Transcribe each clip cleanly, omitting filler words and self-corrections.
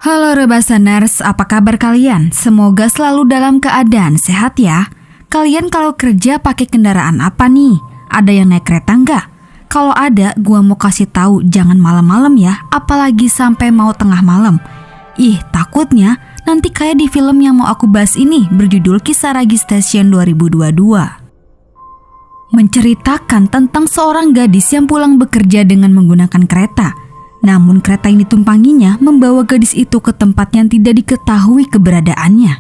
Halo Rebasaners, apa kabar kalian? Semoga selalu dalam keadaan sehat ya. Kalian kalau kerja pakai kendaraan apa nih? Ada yang naik kereta nggak? Kalau ada, gua mau kasih tahu jangan malam-malam ya, apalagi sampai mau tengah malam. Ih, takutnya nanti kayak di film yang mau aku bahas ini berjudul Kisaragi Station 2022. Menceritakan tentang seorang gadis yang pulang bekerja dengan menggunakan kereta. Namun kereta yang ditumpanginya membawa gadis itu ke tempat yang tidak diketahui keberadaannya.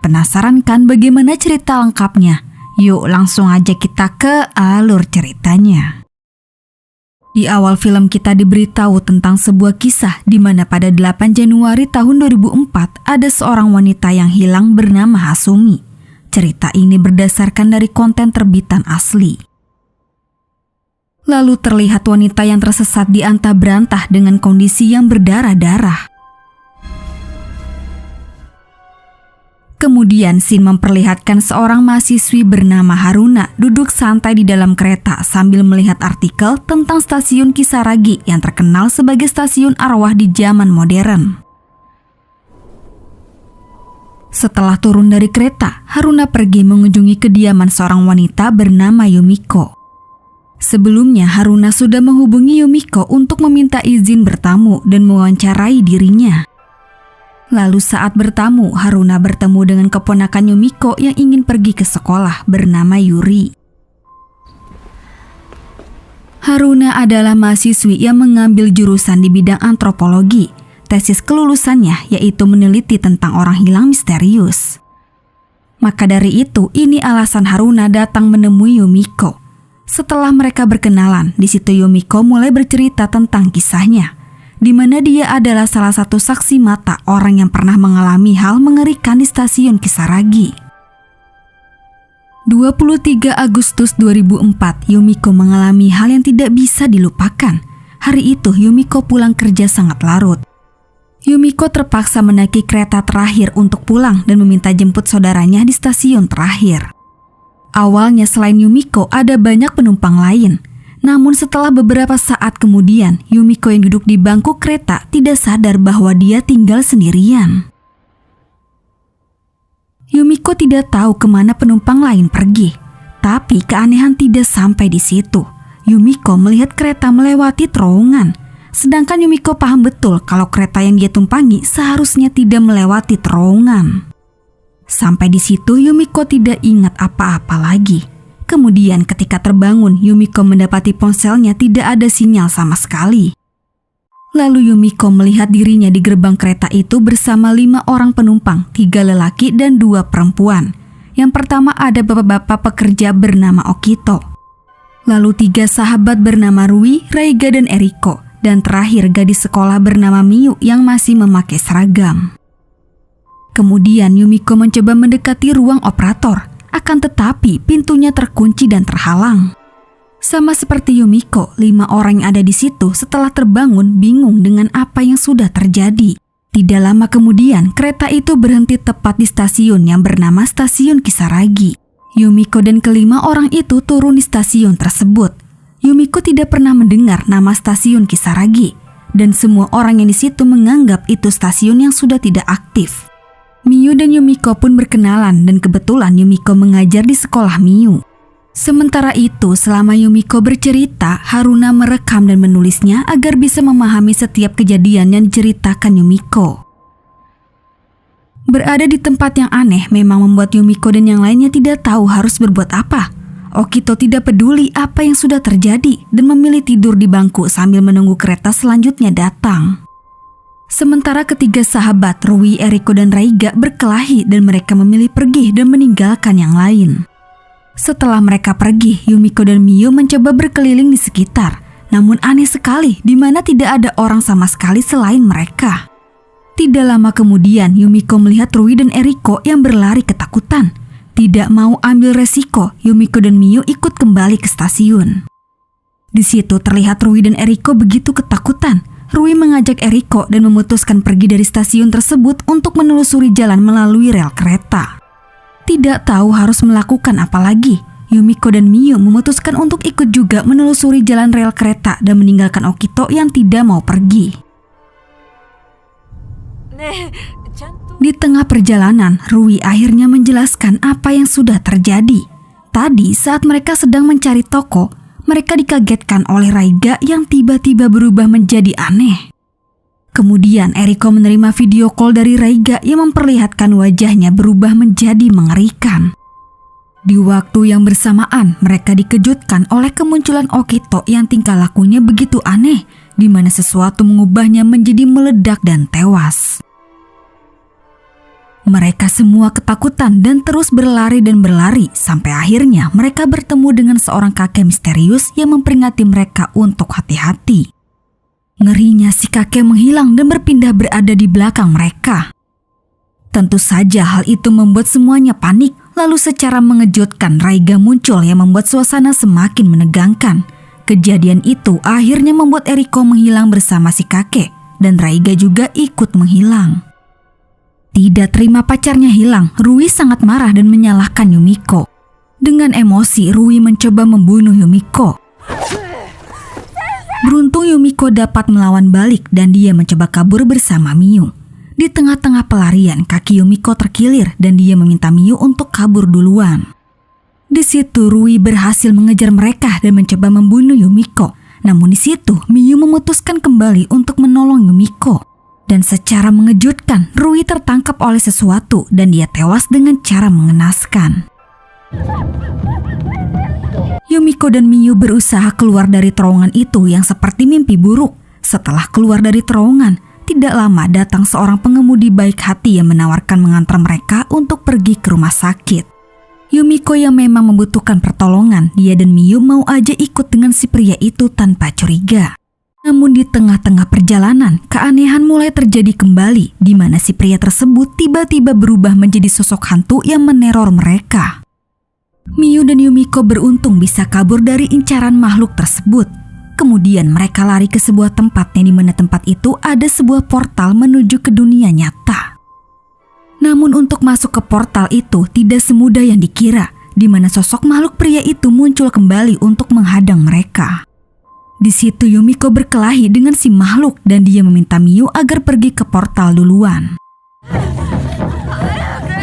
Penasaran kan bagaimana cerita lengkapnya? Yuk langsung aja kita ke alur ceritanya. Di awal film kita diberitahu tentang sebuah kisah di mana pada 8 Januari tahun 2004 ada seorang wanita yang hilang bernama Hasumi. Cerita ini berdasarkan dari konten terbitan asli. Lalu terlihat wanita yang tersesat di antah-berantah dengan kondisi yang berdarah-darah. Kemudian scene memperlihatkan seorang mahasiswi bernama Haruna duduk santai di dalam kereta sambil melihat artikel tentang stasiun Kisaragi yang terkenal sebagai stasiun arwah di zaman modern. Setelah turun dari kereta, Haruna pergi mengunjungi kediaman seorang wanita bernama Yumiko. Sebelumnya, Haruna sudah menghubungi Yumiko untuk meminta izin bertamu dan mewawancarai dirinya. Lalu saat bertamu, Haruna bertemu dengan keponakan Yumiko yang ingin pergi ke sekolah bernama Yuri. Haruna adalah mahasiswi yang mengambil jurusan di bidang antropologi. Tesis kelulusannya yaitu meneliti tentang orang hilang misterius. Maka dari itu, ini alasan Haruna datang menemui Yumiko. Setelah mereka berkenalan, di situ Yumiko mulai bercerita tentang kisahnya, di mana dia adalah salah satu saksi mata orang yang pernah mengalami hal mengerikan di stasiun Kisaragi. 23 Agustus 2004, Yumiko mengalami hal yang tidak bisa dilupakan. Hari itu Yumiko pulang kerja sangat larut. Yumiko terpaksa menaiki kereta terakhir untuk pulang dan meminta jemput saudaranya di stasiun terakhir. Awalnya selain Yumiko ada banyak penumpang lain. Namun setelah beberapa saat kemudian, Yumiko yang duduk di bangku kereta tidak sadar bahwa dia tinggal sendirian. Yumiko tidak tahu kemana penumpang lain pergi. Tapi keanehan tidak sampai di situ. Yumiko melihat kereta melewati terowongan. Sedangkan Yumiko paham betul kalau kereta yang dia tumpangi seharusnya tidak melewati terowongan. Sampai di situ Yumiko tidak ingat apa-apa lagi. Kemudian ketika terbangun, Yumiko mendapati ponselnya tidak ada sinyal sama sekali. Lalu Yumiko melihat dirinya di gerbang kereta itu bersama 5 orang penumpang, 3 lelaki dan 2 perempuan. Yang pertama ada bapak-bapak pekerja bernama Okito. Lalu 3 sahabat bernama Rui, Raiga dan Eriko. Dan terakhir gadis sekolah bernama Miyu yang masih memakai seragam. Kemudian Yumiko mencoba mendekati ruang operator, akan tetapi pintunya terkunci dan terhalang. Sama seperti Yumiko, 5 orang yang ada di situ setelah terbangun bingung dengan apa yang sudah terjadi. Tidak lama kemudian, kereta itu berhenti tepat di stasiun yang bernama Stasiun Kisaragi. Yumiko dan kelima orang itu turun di stasiun tersebut. Yumiko tidak pernah mendengar nama Stasiun Kisaragi, dan semua orang yang di situ menganggap itu stasiun yang sudah tidak aktif. Miyu dan Yumiko pun berkenalan dan kebetulan Yumiko mengajar di sekolah Miyu. Sementara itu, selama Yumiko bercerita, Haruna merekam dan menulisnya agar bisa memahami setiap kejadian yang diceritakan Yumiko. Berada di tempat yang aneh memang membuat Yumiko dan yang lainnya tidak tahu harus berbuat apa. Okito tidak peduli apa yang sudah terjadi dan memilih tidur di bangku sambil menunggu kereta selanjutnya datang. Sementara ketiga sahabat, Rui, Eriko, dan Raiga berkelahi dan mereka memilih pergi dan meninggalkan yang lain. Setelah mereka pergi, Yumiko dan Miyu mencoba berkeliling di sekitar. Namun aneh sekali, di mana tidak ada orang sama sekali selain mereka. Tidak lama kemudian, Yumiko melihat Rui dan Eriko yang berlari ketakutan. Tidak mau ambil resiko, Yumiko dan Miyu ikut kembali ke stasiun. Di situ terlihat Rui dan Eriko begitu ketakutan. Rui mengajak Eriko dan memutuskan pergi dari stasiun tersebut untuk menelusuri jalan melalui rel kereta. Tidak tahu harus melakukan apa lagi, Yumiko dan Miyu memutuskan untuk ikut juga menelusuri jalan rel kereta dan meninggalkan Okito yang tidak mau pergi. Di tengah perjalanan, Rui akhirnya menjelaskan apa yang sudah terjadi. Tadi saat mereka sedang mencari toko, mereka dikagetkan oleh Raiga yang tiba-tiba berubah menjadi aneh. Kemudian Eriko menerima video call dari Raiga yang memperlihatkan wajahnya berubah menjadi mengerikan. Di waktu yang bersamaan, mereka dikejutkan oleh kemunculan Okito yang tingkah lakunya begitu aneh, di mana sesuatu mengubahnya menjadi meledak dan tewas. Mereka semua ketakutan dan terus berlari sampai akhirnya mereka bertemu dengan seorang kakek misterius yang memperingati mereka untuk hati-hati. Ngerinya si kakek menghilang dan berpindah berada di belakang mereka. Tentu saja hal itu membuat semuanya panik, lalu secara mengejutkan Raiga muncul yang membuat suasana semakin menegangkan. Kejadian itu akhirnya membuat Eriko menghilang bersama si kakek dan Raiga juga ikut menghilang. Tidak terima pacarnya hilang, Rui sangat marah dan menyalahkan Yumiko. Dengan emosi, Rui mencoba membunuh Yumiko. Beruntung Yumiko dapat melawan balik dan dia mencoba kabur bersama Miu. Di tengah-tengah pelarian, kaki Yumiko terkilir dan dia meminta Miu untuk kabur duluan. Di situ Rui berhasil mengejar mereka dan mencoba membunuh Yumiko. Namun di situ Miu memutuskan kembali untuk menolong Yumiko. Dan secara mengejutkan, Rui tertangkap oleh sesuatu dan dia tewas dengan cara mengenaskan. Yumiko dan Miu berusaha keluar dari terowongan itu yang seperti mimpi buruk. Setelah keluar dari terowongan, tidak lama datang seorang pengemudi baik hati yang menawarkan mengantar mereka untuk pergi ke rumah sakit. Yumiko yang memang membutuhkan pertolongan, dia dan Miu mau aja ikut dengan si pria itu tanpa curiga. Namun di tengah-tengah perjalanan, keanehan mulai terjadi kembali, di mana si pria tersebut tiba-tiba berubah menjadi sosok hantu yang meneror mereka. Miu dan Yumiko beruntung bisa kabur dari incaran makhluk tersebut. Kemudian mereka lari ke sebuah tempat yang di mana tempat itu ada sebuah portal menuju ke dunia nyata. Namun untuk masuk ke portal itu tidak semudah yang dikira, di mana sosok makhluk pria itu muncul kembali untuk menghadang mereka. Di situ Yumiko berkelahi dengan si makhluk dan dia meminta Miu agar pergi ke portal duluan.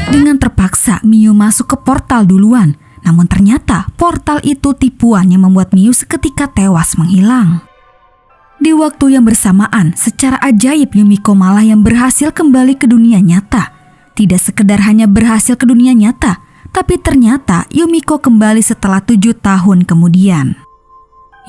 Dengan terpaksa Miu masuk ke portal duluan, namun ternyata portal itu tipuan yang membuat Miu seketika tewas menghilang. Di waktu yang bersamaan, secara ajaib Yumiko malah yang berhasil kembali ke dunia nyata. Tidak sekedar hanya berhasil ke dunia nyata, tapi ternyata Yumiko kembali setelah 7 tahun kemudian.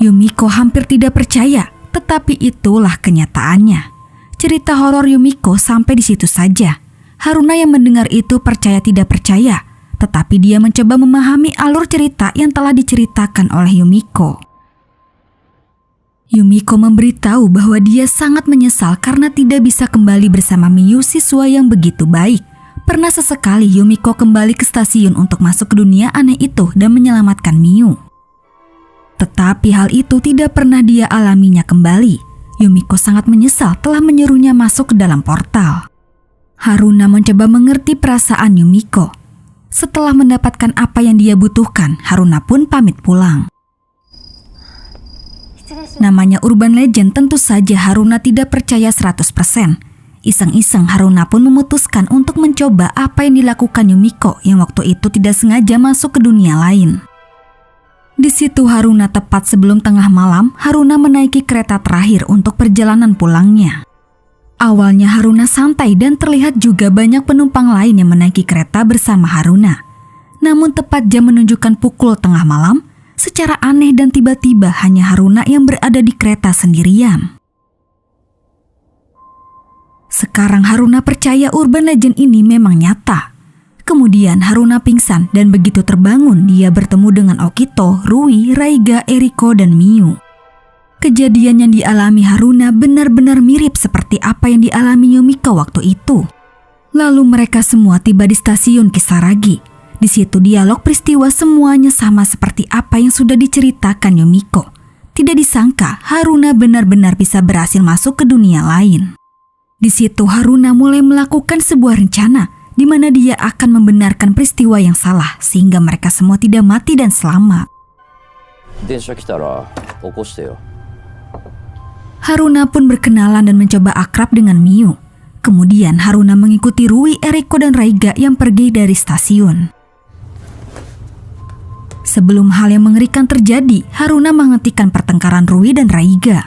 Yumiko hampir tidak percaya, tetapi itulah kenyataannya. Cerita horor Yumiko sampai di situ saja. Haruna yang mendengar itu percaya tidak percaya, tetapi dia mencoba memahami alur cerita yang telah diceritakan oleh Yumiko. Yumiko memberitahu bahwa dia sangat menyesal karena tidak bisa kembali bersama Miu, siswa yang begitu baik. Pernah sesekali Yumiko kembali ke stasiun untuk masuk ke dunia aneh itu dan menyelamatkan Miu. Tetapi hal itu tidak pernah dia alaminya kembali. Yumiko sangat menyesal telah menyuruhnya masuk ke dalam portal. Haruna mencoba mengerti perasaan Yumiko. Setelah mendapatkan apa yang dia butuhkan, Haruna pun pamit pulang. Namanya urban legend, tentu saja Haruna tidak percaya 100%. Iseng-iseng Haruna pun memutuskan untuk mencoba apa yang dilakukan Yumiko yang waktu itu tidak sengaja masuk ke dunia lain. Di situ Haruna tepat sebelum tengah malam, Haruna menaiki kereta terakhir untuk perjalanan pulangnya. Awalnya Haruna santai dan terlihat juga banyak penumpang lain yang menaiki kereta bersama Haruna. Namun tepat jam menunjukkan pukul tengah malam, secara aneh dan tiba-tiba hanya Haruna yang berada di kereta sendirian. Sekarang Haruna percaya urban legend ini memang nyata. Kemudian Haruna pingsan dan begitu terbangun dia bertemu dengan Okito, Rui, Raiga, Eriko, dan Miu. Kejadian yang dialami Haruna benar-benar mirip seperti apa yang dialami Yumiko waktu itu. Lalu mereka semua tiba di stasiun Kisaragi. Di situ dialog peristiwa semuanya sama seperti apa yang sudah diceritakan Yumiko. Tidak disangka Haruna benar-benar bisa berhasil masuk ke dunia lain. Di situ Haruna mulai melakukan sebuah rencana di mana dia akan membenarkan peristiwa yang salah sehingga mereka semua tidak mati dan selamat. Haruna pun berkenalan dan mencoba akrab dengan Miu. Kemudian Haruna mengikuti Rui, Eriko, dan Raiga yang pergi dari stasiun. Sebelum hal yang mengerikan terjadi, Haruna menghentikan pertengkaran Rui dan Raiga.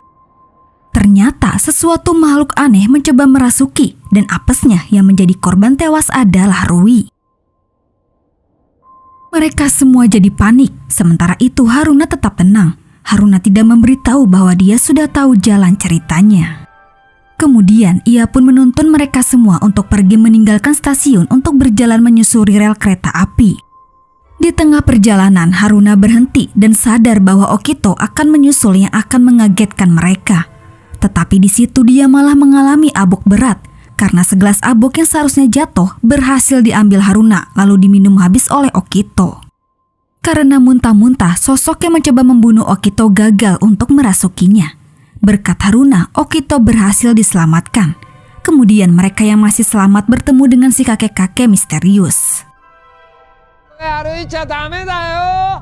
Ternyata sesuatu makhluk aneh mencoba merasuki, dan apesnya yang menjadi korban tewas adalah Rui. Mereka semua jadi panik, sementara itu Haruna tetap tenang. Haruna tidak memberitahu bahwa dia sudah tahu jalan ceritanya. Kemudian ia pun menuntun mereka semua untuk pergi meninggalkan stasiun untuk berjalan menyusuri rel kereta api. Di tengah perjalanan Haruna berhenti dan sadar bahwa Okito akan menyusul yang akan mengagetkan mereka. Tetapi di situ dia malah mengalami abok berat karena segelas abok yang seharusnya jatuh berhasil diambil Haruna lalu diminum habis oleh Okito. Karena muntah-muntah, sosok yang mencoba membunuh Okito gagal untuk merasukinya. Berkat Haruna, Okito berhasil diselamatkan. Kemudian mereka yang masih selamat bertemu dengan si kakek-kakek misterius.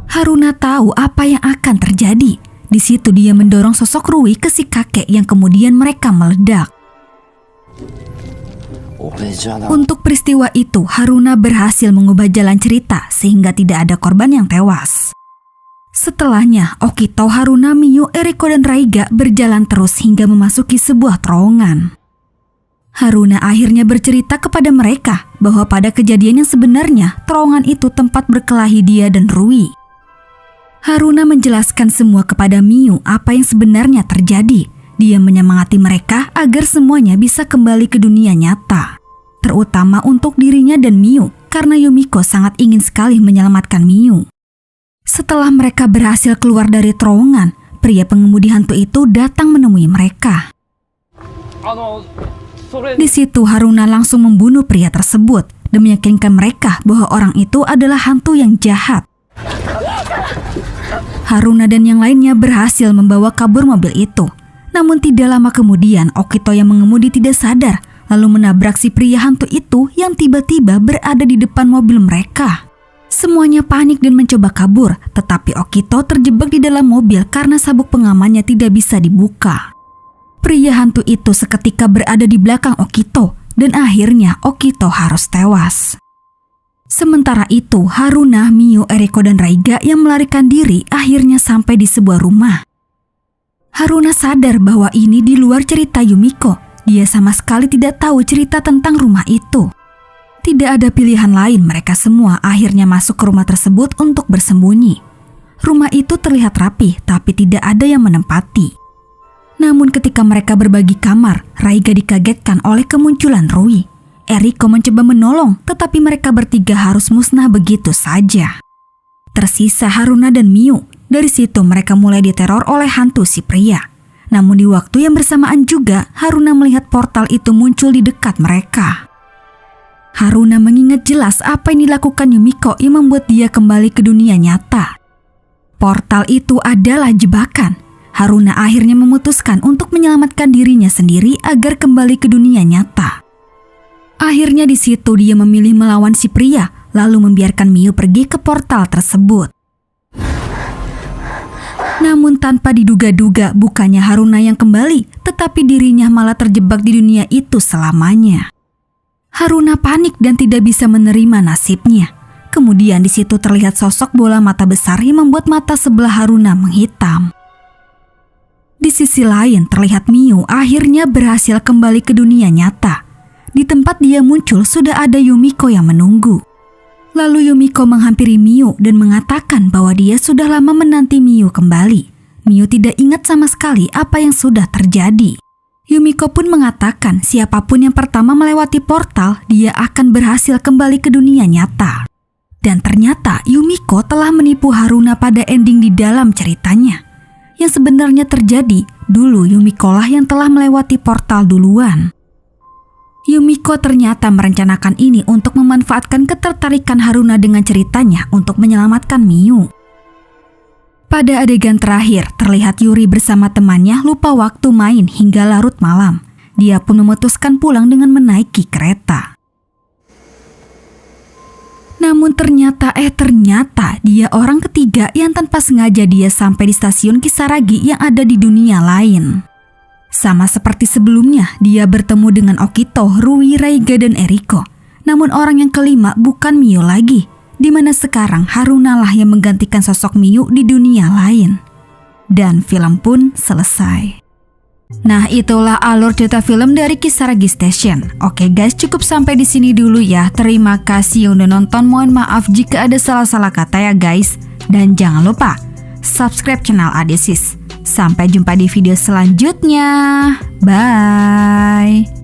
Haruna tahu apa yang akan terjadi. Di situ dia mendorong sosok Rui ke si kakek yang kemudian mereka meledak. Untuk peristiwa itu, Haruna berhasil mengubah jalan cerita sehingga tidak ada korban yang tewas. Setelahnya, Okito, Haruna, Miyu, Eriko, dan Raiga berjalan terus hingga memasuki sebuah terowongan. Haruna akhirnya bercerita kepada mereka bahwa pada kejadian yang sebenarnya, terowongan itu tempat berkelahi dia dan Rui. Haruna menjelaskan semua kepada Miyu apa yang sebenarnya terjadi. Dia menyemangati mereka agar semuanya bisa kembali ke dunia nyata. Terutama untuk dirinya dan Miyu, karena Yumiko sangat ingin sekali menyelamatkan Miyu. Setelah mereka berhasil keluar dari terowongan, pria pengemudi hantu itu datang menemui mereka. Di situ Haruna langsung membunuh pria tersebut dan meyakinkan mereka bahwa orang itu adalah hantu yang jahat. Haruna dan yang lainnya berhasil membawa kabur mobil itu. Namun tidak lama kemudian Okito yang mengemudi tidak sadar lalu menabrak si pria hantu itu yang tiba-tiba berada di depan mobil mereka. Semuanya panik dan mencoba kabur, tetapi Okito terjebak di dalam mobil karena sabuk pengamannya tidak bisa dibuka. Pria hantu itu seketika berada di belakang Okito dan akhirnya Okito harus tewas. Sementara itu, Haruna, Miyu, Eriko, dan Raiga yang melarikan diri akhirnya sampai di sebuah rumah. Haruna sadar bahwa ini di luar cerita Yumiko. Dia sama sekali tidak tahu cerita tentang rumah itu. Tidak ada pilihan lain, mereka semua akhirnya masuk ke rumah tersebut untuk bersembunyi. Rumah itu terlihat rapi, tapi tidak ada yang menempati. Namun ketika mereka berbagi kamar, Raiga dikagetkan oleh kemunculan Rui. Eriko mencoba menolong, tetapi mereka bertiga harus musnah begitu saja. Tersisa Haruna dan Miyu. Dari situ mereka mulai diteror oleh hantu si pria. Namun di waktu yang bersamaan juga, Haruna melihat portal itu muncul di dekat mereka. Haruna mengingat jelas apa yang dilakukan Yumiko yang membuat dia kembali ke dunia nyata. Portal itu adalah jebakan. Haruna akhirnya memutuskan untuk menyelamatkan dirinya sendiri agar kembali ke dunia nyata. Akhirnya di situ dia memilih melawan si pria, lalu membiarkan Miyu pergi ke portal tersebut. Namun tanpa diduga-duga bukannya Haruna yang kembali, tetapi dirinya malah terjebak di dunia itu selamanya. Haruna panik dan tidak bisa menerima nasibnya. Kemudian di situ terlihat sosok bola mata besar yang membuat mata sebelah Haruna menghitam. Di sisi lain terlihat Miyu akhirnya berhasil kembali ke dunia nyata. Di tempat dia muncul sudah ada Yumiko yang menunggu. Lalu Yumiko menghampiri Miyu dan mengatakan bahwa dia sudah lama menanti Miyu kembali. Miyu tidak ingat sama sekali apa yang sudah terjadi. Yumiko pun mengatakan siapapun yang pertama melewati portal, dia akan berhasil kembali ke dunia nyata. Dan ternyata Yumiko telah menipu Haruna pada ending di dalam ceritanya. Yang sebenarnya terjadi, dulu Yumiko lah yang telah melewati portal duluan. Yumiko ternyata merencanakan ini untuk memanfaatkan ketertarikan Haruna dengan ceritanya untuk menyelamatkan Miyu. Pada adegan terakhir, terlihat Yuri bersama temannya lupa waktu main hingga larut malam. Dia pun memutuskan pulang dengan menaiki kereta. Namun ternyata dia orang ketiga yang tanpa sengaja dia sampai di stasiun Kisaragi yang ada di dunia lain. Sama seperti sebelumnya, dia bertemu dengan Okito, Rui, Raiga, dan Eriko. Namun orang yang kelima bukan Miu lagi, di mana sekarang Haruna lah yang menggantikan sosok Miu di dunia lain. Dan film pun selesai. Nah, itulah alur cerita film dari Kisaragi Station. Oke guys, cukup sampai di sini dulu ya. Terima kasih yang udah nonton. Mohon maaf jika ada salah-salah kata ya guys. Dan jangan lupa subscribe channel Adesis. Sampai jumpa di video selanjutnya. Bye.